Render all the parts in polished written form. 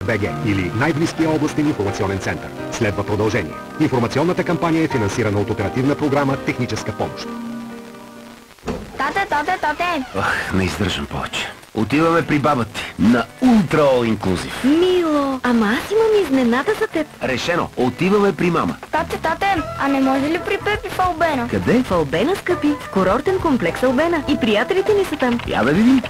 БГ или най-близкия областен информационен център. Следва продължение. Информационната кампания е финансирана от оперативна програма «Техническа помощ». Тате! Не издържам повече. Отиваме при баба ти на Ultra All Inclusive. Мило, ама аз имам изненада за теб. Решено, отиваме при мама. Тате, а не може ли при Пепи в Албена? Къде? В Албена, скъпи, в курортен комплекс Албена. И приятелите ни са там. Я да видим.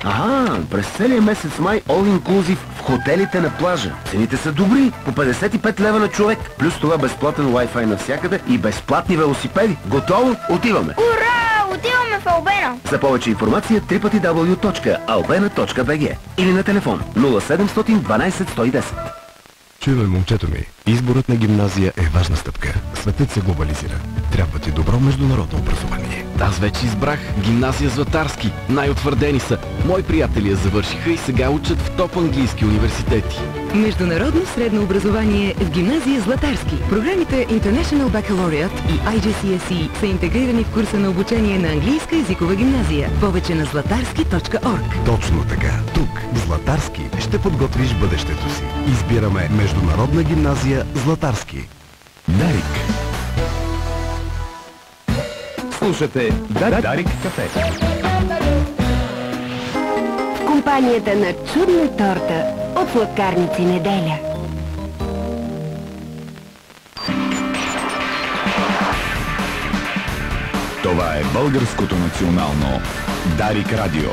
През целия месец май All Inclusive в хотелите на плажа. Цените са добри, по 55 лева на човек. Плюс това безплатен Wi-Fi навсякъде и безплатни велосипеди. Готово? Отиваме. Ура! Отиваме в Албена! За повече информация www.albena.bg или на телефон 0700 12 110. Чуй, момчето ми, изборът на гимназия е важна стъпка. Светът се глобализира. Трябва ти добро международно образование. Аз вече избрах гимназия Златарски. Най-утвърдени са. Мои приятели я завършиха и сега учат в топ английски университети. Международно средно образование в гимназия Златарски. Програмите International Baccalaureate и IGCSE са интегрирани в курса на обучение на английска езикова гимназия. Повече на zlatarski.org. Точно така. Тук, в Златарски, ще подготвиш бъдещето си. Избираме Международна гимназия Златарски. Дарик. Слушате Дарик кафе. В компанията на чудна торта от Сладкарници Неделя. Това е българското национално Дарик радио.